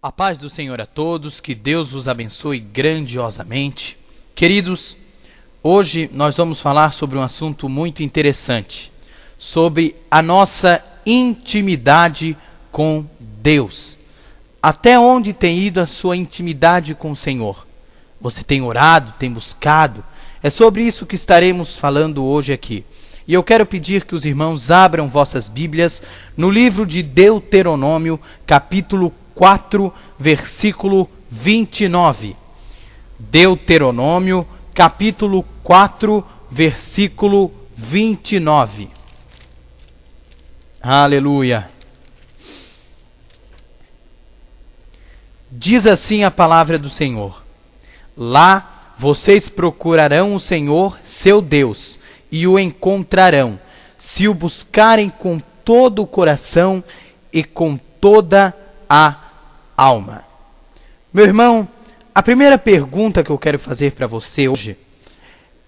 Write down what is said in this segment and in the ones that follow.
A paz do Senhor a todos, que Deus vos abençoe grandiosamente. Queridos, hoje nós vamos falar sobre um assunto muito interessante, sobre a nossa intimidade com Deus. Até onde tem ido a sua intimidade com o Senhor? Você tem orado, tem buscado? É sobre isso que estaremos falando hoje aqui. E eu quero pedir que os irmãos abram vossas Bíblias no livro de Deuteronômio, capítulo 4, versículo 29. Deuteronômio, capítulo 4, versículo 29. Aleluia. Diz assim a palavra do Senhor: lá vocês procurarão o Senhor, seu Deus, e o encontrarão, se o buscarem com todo o coração e com toda a alma. Meu irmão, a primeira pergunta que eu quero fazer para você hoje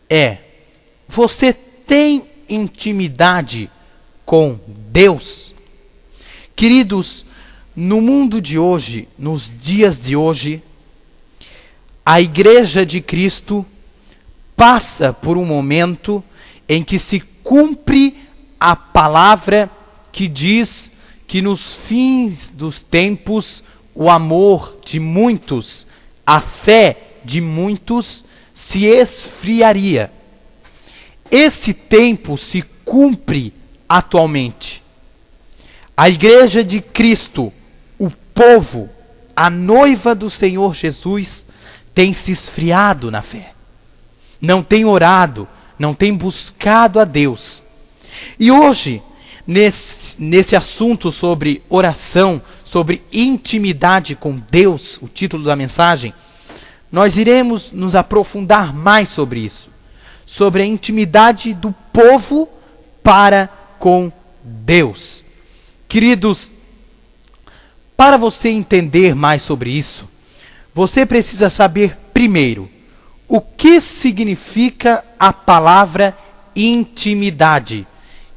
é: você tem intimidade com Deus? Queridos, no mundo de hoje, nos dias de hoje, a Igreja de Cristo passa por um momento em que se cumpre a palavra que diz que nos fins dos tempos o amor de muitos, a fé de muitos se esfriaria. Esse tempo se cumpre atualmente. A Igreja de Cristo, o povo, a noiva do Senhor Jesus, tem se esfriado na fé. Não tem orado, não tem buscado a Deus. E hoje, nesse assunto sobre oração, sobre intimidade com Deus, o título da mensagem, nós iremos nos aprofundar mais sobre isso, sobre a intimidade do povo para com Deus. Queridos, para você entender mais sobre isso, você precisa saber primeiro o que significa a palavra intimidade.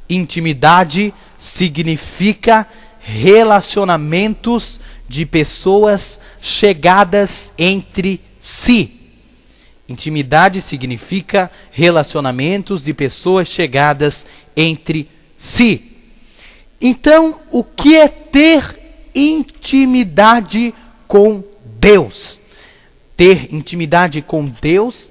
Intimidade significa relacionamentos de pessoas chegadas entre si. Intimidade significa relacionamentos de pessoas chegadas entre si. Então, o que é ter intimidade com Deus? Ter intimidade com Deus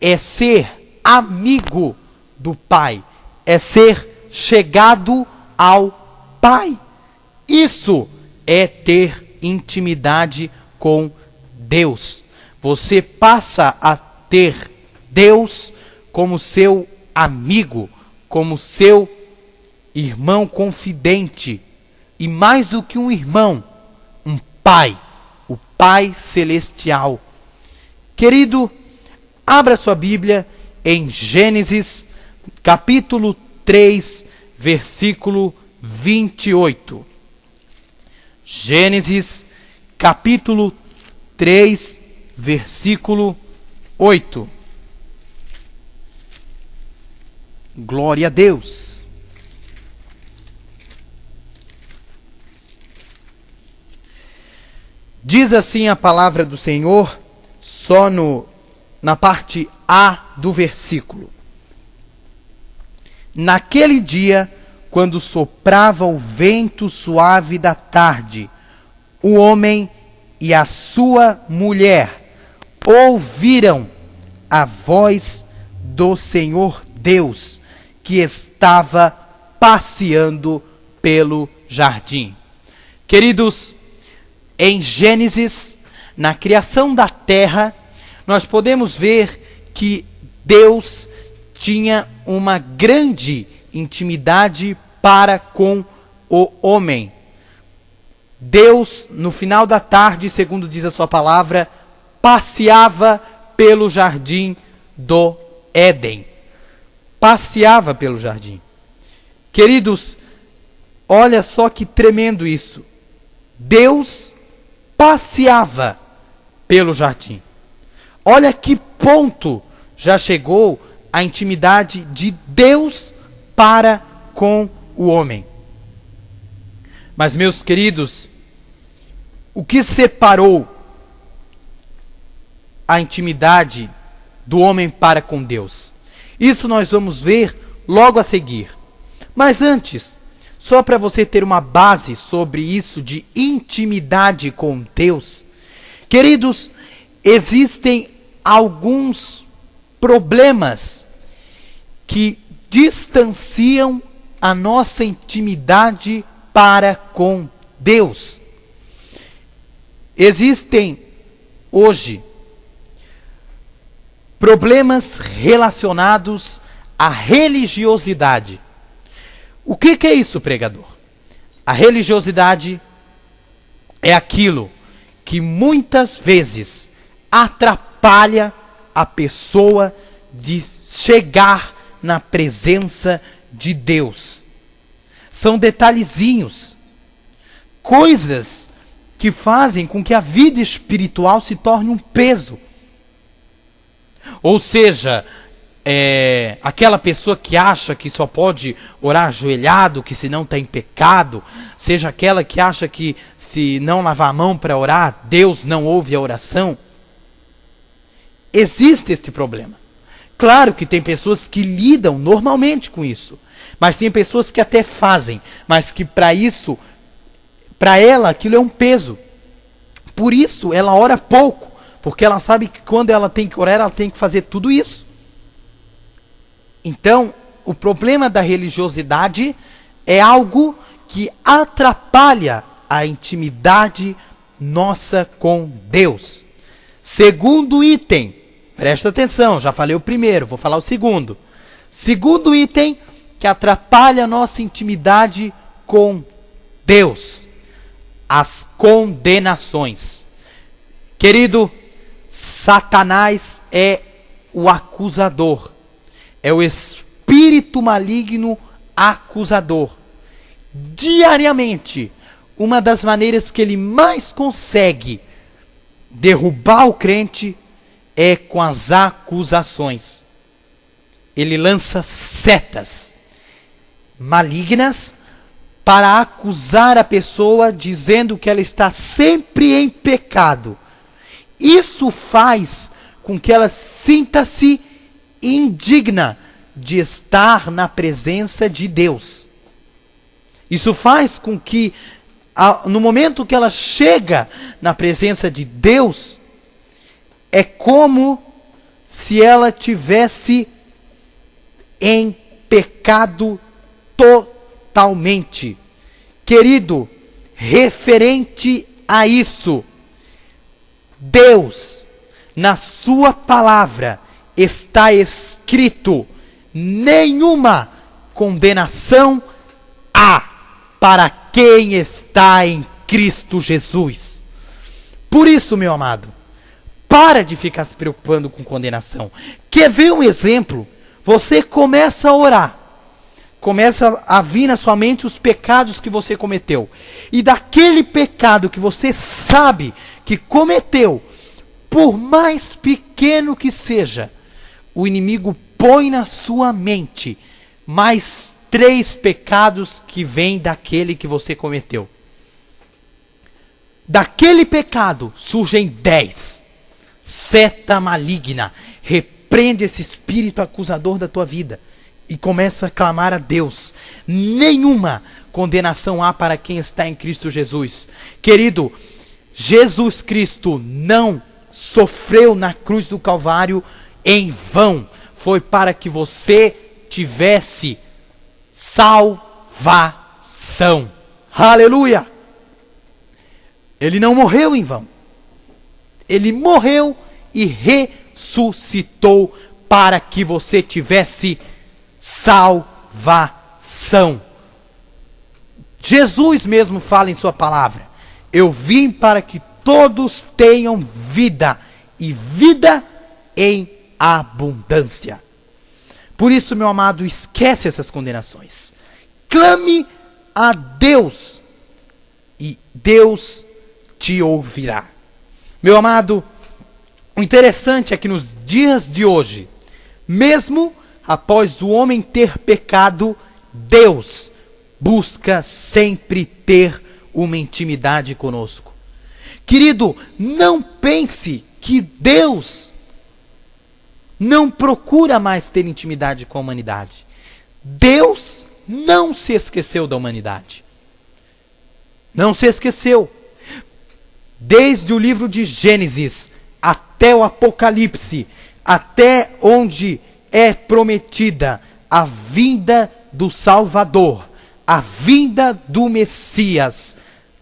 é ser amigo do Pai, é ser chegado ao Pai. Isso é ter intimidade com Deus. Você passa a ter Deus como seu amigo, como seu irmão confidente. E mais do que um irmão, um pai, o Pai Celestial. Querido, abra sua Bíblia em Gênesis, capítulo 3, versículo 28. Gênesis, capítulo 3, versículo 8. Glória a Deus. Diz assim a palavra do Senhor, só na parte A do versículo. Naquele dia, quando soprava o vento suave da tarde, o homem e a sua mulher ouviram a voz do Senhor Deus, que estava passeando pelo jardim. Queridos, em Gênesis, na criação da terra, nós podemos ver que Deus tinha uma grande intimidade para com o homem. Deus, no final da tarde, segundo diz a sua palavra, passeava pelo jardim do Éden. Passeava pelo jardim. Queridos, olha só que tremendo isso. Deus passeava pelo jardim. Olha que ponto já chegou a intimidade de Deus para com o homem. Mas, meus queridos, O que separou a intimidade do homem para com Deus? Isso nós vamos ver logo a seguir. Mas antes, só para você ter uma base sobre isso de intimidade com Deus, queridos, existem alguns problemas que distanciam a nossa intimidade para com Deus. Existem hoje problemas relacionados à religiosidade. O que é isso, pregador? A religiosidade é aquilo que muitas vezes atrapalha a pessoa de chegar na presença de Deus. São detalhezinhos, coisas que fazem com que a vida espiritual se torne um peso. Ou seja, aquela pessoa que acha que só pode orar ajoelhado, que se não está em pecado, seja aquela que acha que se não lavar a mão para orar, Deus não ouve a oração. Existe este problema. Claro que tem pessoas que lidam normalmente com isso, mas tem pessoas que até fazem, mas que para isso, para ela aquilo é um peso. Por isso ela ora pouco, porque ela sabe que quando ela tem que orar, ela tem que fazer tudo isso. Então, o problema da religiosidade é algo que atrapalha a intimidade nossa com Deus. Segundo item, presta atenção, já falei o primeiro, vou falar o segundo. Segundo item que atrapalha a nossa intimidade com Deus: as condenações. Querido, Satanás é o acusador. É o espírito maligno acusador. Diariamente, uma das maneiras que ele mais consegue derrubar o crente é com as acusações. Ele lança setas malignas para acusar a pessoa, dizendo que ela está sempre em pecado. Isso faz com que ela sinta-se indigna de estar na presença de Deus. Isso faz com que, no momento que ela chega na presença de Deus, é como se ela tivesse em pecado totalmente. Querido, referente a isso, Deus, na sua palavra, está escrito: nenhuma condenação há para quem está em Cristo Jesus. Por isso, meu amado, para de ficar se preocupando com condenação. Quer ver um exemplo? Você começa a orar, começa a vir na sua mente os pecados que você cometeu, e daquele pecado que você sabe que cometeu, por mais pequeno que seja, o inimigo põe na sua mente mais 3 pecados que vêm daquele que você cometeu. Daquele pecado surgem 10. Seta maligna. Repreende esse espírito acusador da tua vida e começa a clamar a Deus. Nenhuma condenação há para quem está em Cristo Jesus. Querido, Jesus Cristo não sofreu na cruz do Calvário em vão. Foi para que você tivesse salvação. Aleluia! Ele não morreu em vão. Ele morreu e ressuscitou para que você tivesse salvação. Jesus mesmo fala em sua palavra: eu vim para que todos tenham vida, e vida em abundância. Por isso, meu amado, esquece essas condenações. Clame a Deus e Deus te ouvirá. Meu amado, o interessante é que nos dias de hoje, mesmo após o homem ter pecado, Deus busca sempre ter uma intimidade conosco. Querido, não pense que Deus não procura mais ter intimidade com a humanidade. Deus não se esqueceu da humanidade. Não se esqueceu. Desde o livro de Gênesis até o Apocalipse, até onde é prometida a vinda do Salvador, a vinda do Messias,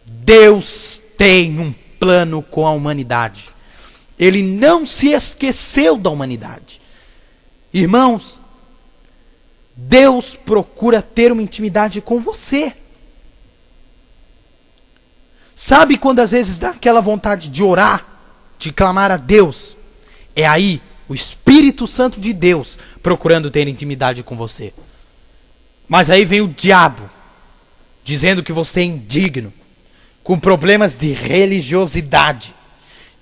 Deus tem um plano com a humanidade. Ele não se esqueceu da humanidade. Irmãos, Deus procura ter uma intimidade com você. Sabe quando às vezes dá aquela vontade de orar, de clamar a Deus? É aí o Espírito Santo de Deus procurando ter intimidade com você. Mas aí vem o diabo, dizendo que você é indigno, com problemas de religiosidade.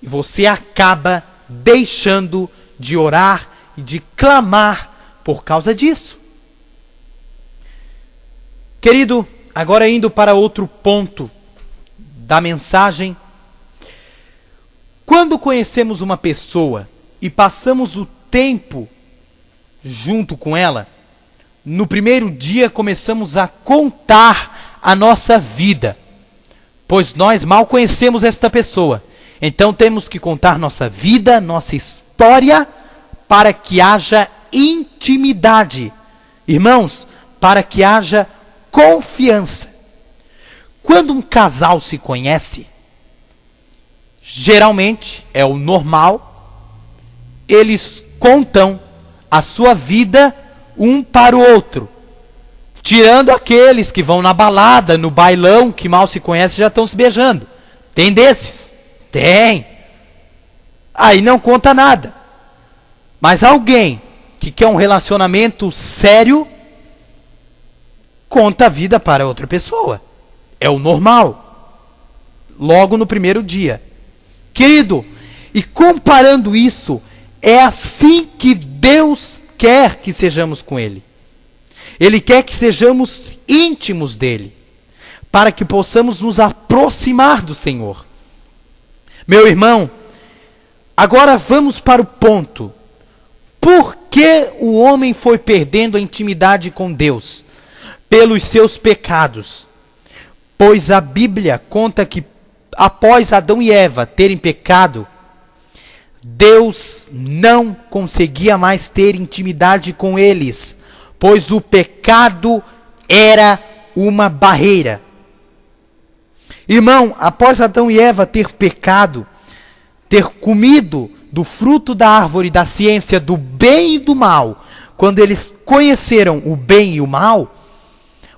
E você acaba deixando de orar e de clamar por causa disso. Querido, agora indo para outro ponto da mensagem. Quando conhecemos uma pessoa e passamos o tempo junto com ela, no primeiro dia começamos a contar a nossa vida, pois nós mal conhecemos esta pessoa. Então temos que contar nossa vida, nossa história, para que haja intimidade. Irmãos, para que haja confiança. Quando um casal se conhece, geralmente é o normal, eles contam a sua vida um para o outro. Tirando aqueles que vão na balada, no bailão, que mal se conhecem e já estão se beijando. Tem desses? Tem. Aí não conta nada. Mas alguém que quer um relacionamento sério, conta a vida para outra pessoa. É o normal. Logo no primeiro dia. Querido, e comparando isso, é assim que Deus quer que sejamos com Ele. Ele quer que sejamos íntimos dEle, para que possamos nos aproximar do Senhor. Meu irmão, agora vamos para o ponto. Por que o homem foi perdendo a intimidade com Deus? Pelos seus pecados. Pois a Bíblia conta que após Adão e Eva terem pecado, Deus não conseguia mais ter intimidade com eles, pois o pecado era uma barreira. Irmão, após Adão e Eva ter pecado, ter comido do fruto da árvore da ciência do bem e do mal, quando eles conheceram o bem e o mal,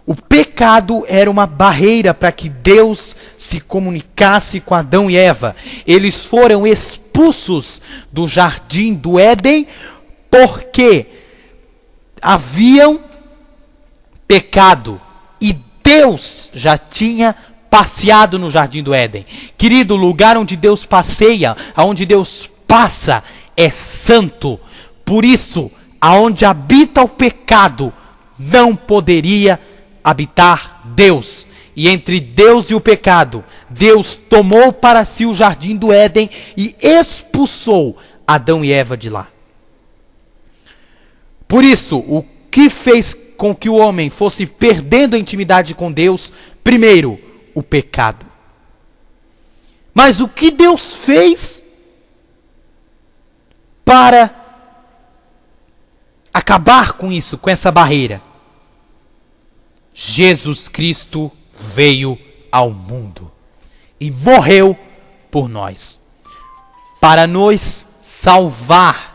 o pecado era uma barreira para que Deus se comunicasse com Adão e Eva. Eles foram expulsos do jardim do Éden porque haviam pecado e Deus já tinha passeado no jardim do Éden. Querido, o lugar onde Deus passeia, aonde Deus passa, é santo. Por isso, aonde habita o pecado, não poderia habitar Deus. E entre Deus e o pecado, Deus tomou para si o jardim do Éden e expulsou Adão e Eva de lá. Por isso, o que fez com que o homem fosse perdendo a intimidade com Deus? Primeiro, o pecado. Mas o que Deus fez para acabar com isso, com essa barreira? Jesus Cristo veio ao mundo e morreu por nós, para nos salvar.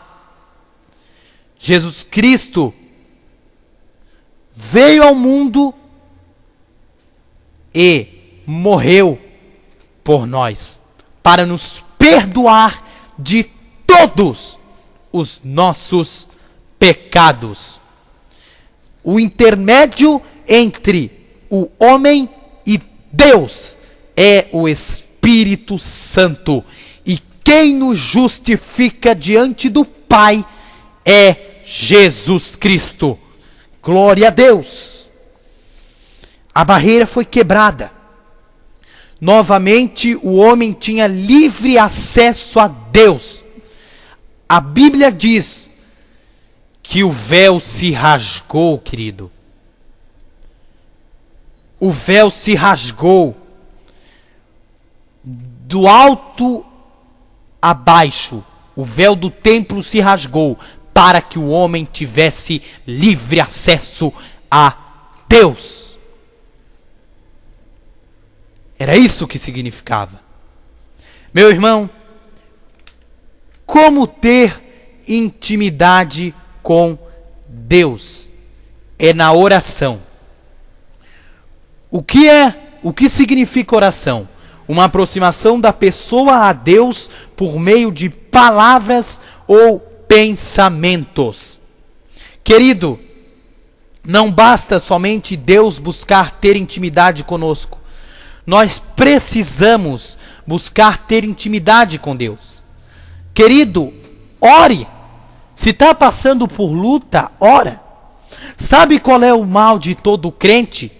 Jesus Cristo veio ao mundo e morreu por nós, para nos perdoar de todos os nossos pecados. O intermédio entre o homem e Deus é o Espírito Santo. E quem nos justifica diante do Pai é Jesus Cristo. Glória a Deus. A barreira foi quebrada. Novamente, o homem tinha livre acesso a Deus. A Bíblia diz que o véu se rasgou, querido. O véu se rasgou do alto a baixo. O véu do templo se rasgou para que o homem tivesse livre acesso a Deus. Era isso que significava. Meu irmão, como ter intimidade com Deus? É na oração. O que significa oração? Uma aproximação da pessoa a Deus por meio de palavras ou pensamentos. Querido, não basta somente Deus buscar ter intimidade conosco. Nós precisamos buscar ter intimidade com Deus. Querido, ore. Se está passando por luta, ora. Sabe qual é o mal de todo crente?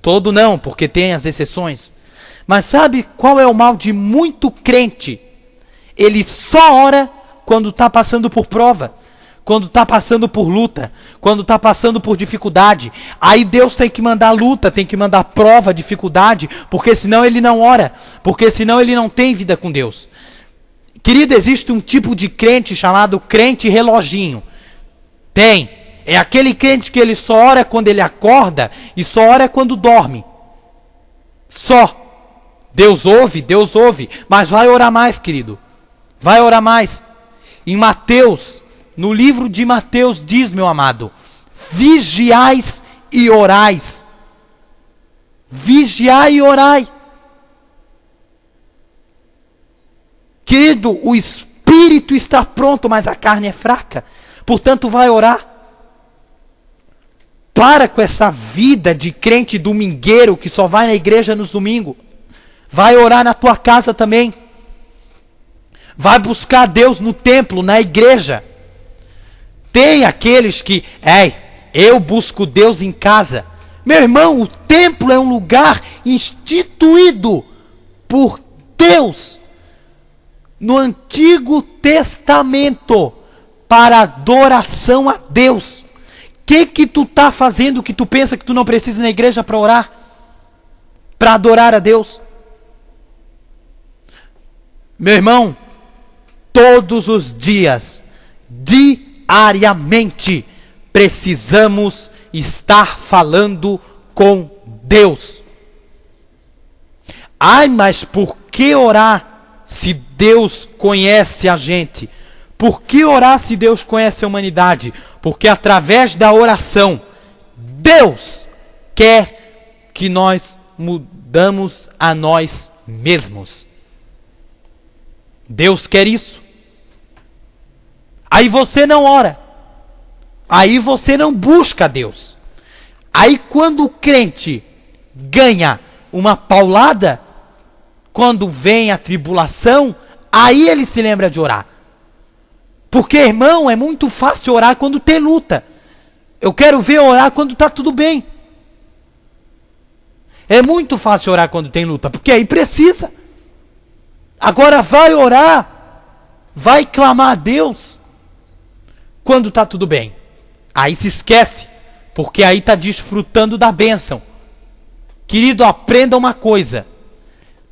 Todo não, porque tem as exceções. Mas sabe qual é o mal de muito crente? Ele só ora quando está passando por prova, quando está passando por luta, quando está passando por dificuldade. Aí Deus tem que mandar luta, tem que mandar prova, dificuldade, porque senão ele não ora, porque senão ele não tem vida com Deus. Querido, existe um tipo de crente chamado crente reloginho. Tem. É aquele crente que ele só ora quando ele acorda e só ora quando dorme. Só. Deus ouve, mas vai orar mais, querido. Vai orar mais. Em Mateus, no livro de Mateus diz, meu amado, vigiais e orais. Vigiai e orai. Querido, o espírito está pronto, mas a carne é fraca. Portanto, vai orar. Para com essa vida de crente domingueiro que só vai na igreja nos domingos. Vai orar na tua casa também. Vai buscar Deus no templo, na igreja. Tem aqueles que, eu busco Deus em casa. Meu irmão, o templo é um lugar instituído por Deus no Antigo Testamento para adoração a Deus. O que tu tá fazendo que tu pensa que tu não precisa ir na igreja para orar? Para adorar a Deus? Meu irmão, todos os dias, diariamente, precisamos estar falando com Deus. Mas por que orar se Deus conhece a gente? Por que orar se Deus conhece a humanidade? Porque através da oração, Deus quer que nós mudamos a nós mesmos. Deus quer isso. Aí você não ora. Aí você não busca Deus. Aí quando o crente ganha uma paulada, quando vem a tribulação, aí ele se lembra de orar. Porque, irmão, é muito fácil orar quando tem luta. Eu quero ver orar quando está tudo bem. É muito fácil orar quando tem luta, porque aí precisa. Agora vai orar, vai clamar a Deus quando está tudo bem. Aí se esquece, porque aí está desfrutando da bênção. Querido, aprenda uma coisa.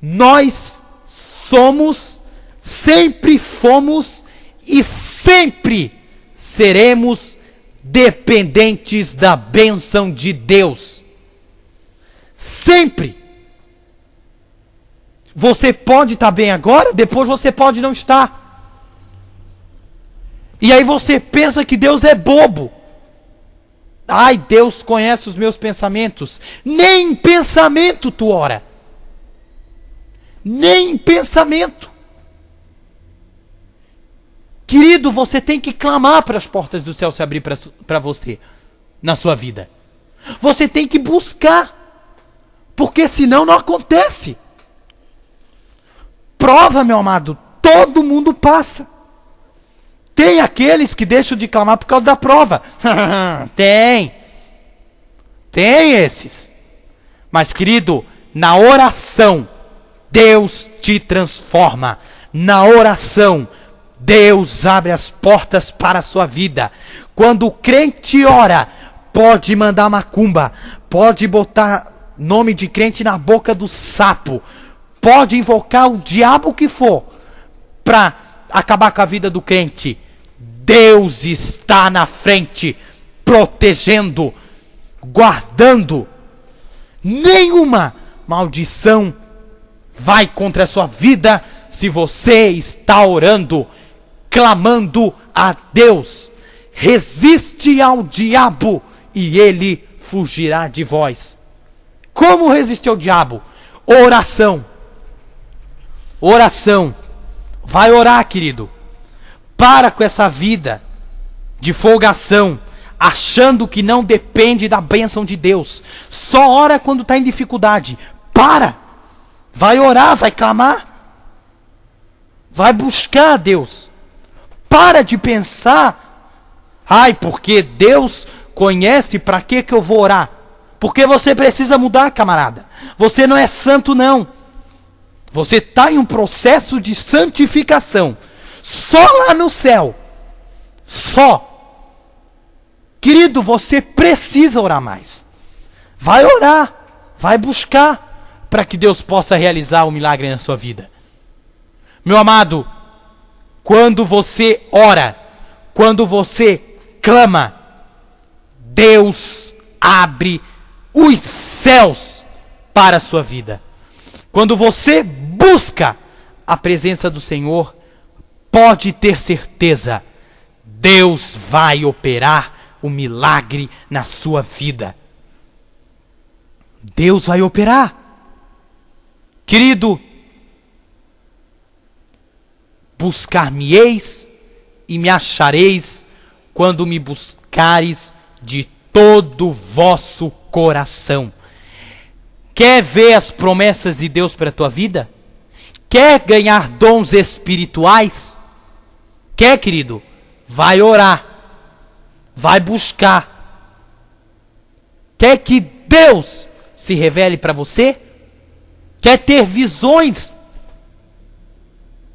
Nós somos, sempre fomos e sempre seremos dependentes da bênção de Deus. Sempre. Você pode estar bem agora, depois você pode não estar. E aí você pensa que Deus é bobo. Deus conhece os meus pensamentos. Nem em pensamento tu ora. Nem em pensamento. Querido, você tem que clamar para as portas do céu se abrir para você, na sua vida. Você tem que buscar, porque senão não acontece. Prova, meu amado, todo mundo passa. Tem aqueles que deixam de clamar por causa da prova. Tem esses. Mas, querido, na oração, Deus te transforma. Na oração, Deus abre as portas para a sua vida. Quando o crente ora, pode mandar macumba, pode botar nome de crente na boca do sapo, pode invocar o diabo que for para acabar com a vida do crente. Deus está na frente, protegendo, guardando. Nenhuma maldição vai contra a sua vida se você está orando, clamando a Deus. Resiste ao diabo e ele fugirá de vós. Como resistir ao diabo? Oração. Oração. Vai orar, querido. Para com essa vida de folgação, achando que não depende da bênção de Deus. Só ora quando está em dificuldade. Para. Vai orar, vai clamar. Vai buscar a Deus. Para de pensar, ai, porque Deus conhece, para que eu vou orar? Porque você precisa mudar, camarada. Você não é santo, não. Você está em um processo de santificação. Só lá no céu. Só. Querido, você precisa orar mais. Vai orar. Vai buscar para que Deus possa realizar o milagre na sua vida. Meu amado, quando você ora, quando você clama, Deus abre os céus para a sua vida. Quando você busca a presença do Senhor, pode ter certeza, Deus vai operar o milagre na sua vida. Deus vai operar. Querido, buscar-me-eis e me achareis quando me buscares de todo o vosso coração. Quer ver as promessas de Deus para a tua vida? Quer ganhar dons espirituais? Quer, querido? Vai orar. Vai buscar. Quer que Deus se revele para você? Quer ter visões?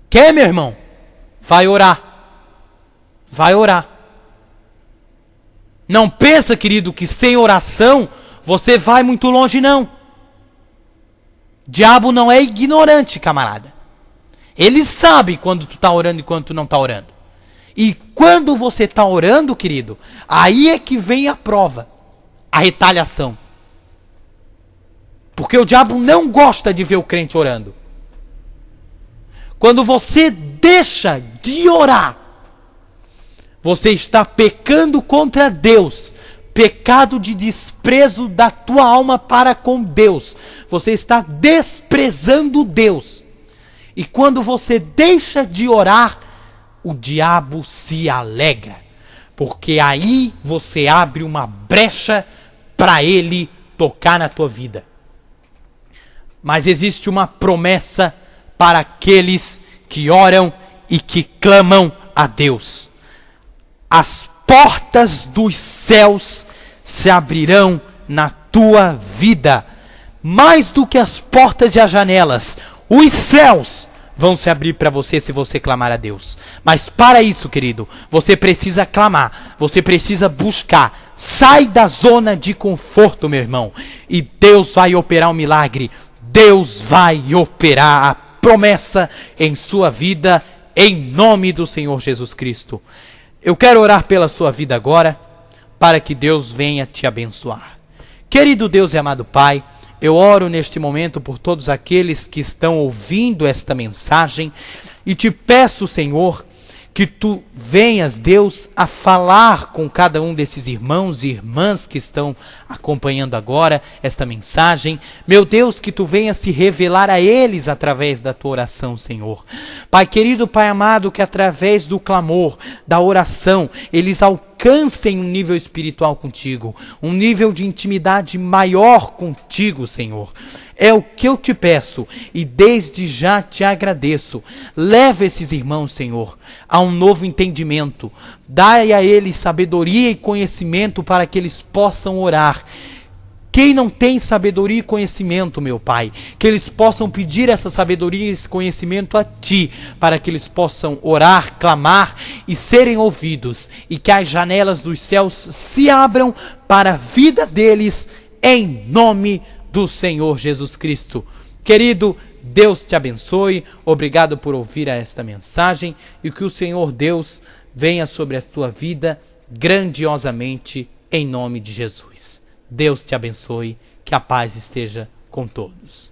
Quer, meu irmão? Vai orar. Vai orar. Não pensa, querido, que sem oração você vai muito longe, não. Diabo não é ignorante, camarada. Ele sabe quando tu está orando e quando tu não está orando. E quando você está orando, querido, aí é que vem a prova, a retaliação. Porque o diabo não gosta de ver o crente orando. Quando você deixa de orar, você está pecando contra Deus. Pecado de desprezo da tua alma para com Deus. Você está desprezando Deus. E quando você deixa de orar, o diabo se alegra. Porque aí você abre uma brecha para ele tocar na tua vida. Mas existe uma promessa para aqueles que oram e que clamam a Deus. As portas dos céus se abrirão na tua vida. Mais do que as portas e as janelas, os céus vão se abrir para você se você clamar a Deus. Mas para isso, querido, você precisa clamar, você precisa buscar. Sai da zona de conforto, meu irmão, e Deus vai operar um milagre. Deus vai operar a promessa em sua vida, em nome do Senhor Jesus Cristo. Eu quero orar pela sua vida agora, para que Deus venha te abençoar. Querido Deus e amado Pai, eu oro neste momento por todos aqueles que estão ouvindo esta mensagem e te peço, Senhor, que tu venhas, Deus, a falar com cada um desses irmãos e irmãs que estão acompanhando agora esta mensagem. Meu Deus, que tu venhas se revelar a eles através da tua oração, Senhor. Pai querido, Pai amado, que através do clamor, da oração, eles alcancem um nível espiritual contigo, um nível de intimidade maior contigo, Senhor. É o que eu te peço e desde já te agradeço. Leva esses irmãos, Senhor, a um novo entendimento. Dai a eles sabedoria e conhecimento para que eles possam orar Quem não tem sabedoria e conhecimento, meu Pai, que eles possam pedir essa sabedoria e esse conhecimento a Ti, para que eles possam orar, clamar e serem ouvidos, e que as janelas dos céus se abram para a vida deles, em nome do Senhor Jesus Cristo. Querido, Deus te abençoe, obrigado por ouvir esta mensagem, e que o Senhor Deus venha sobre a tua vida grandiosamente, em nome de Jesus. Deus te abençoe, que a paz esteja com todos.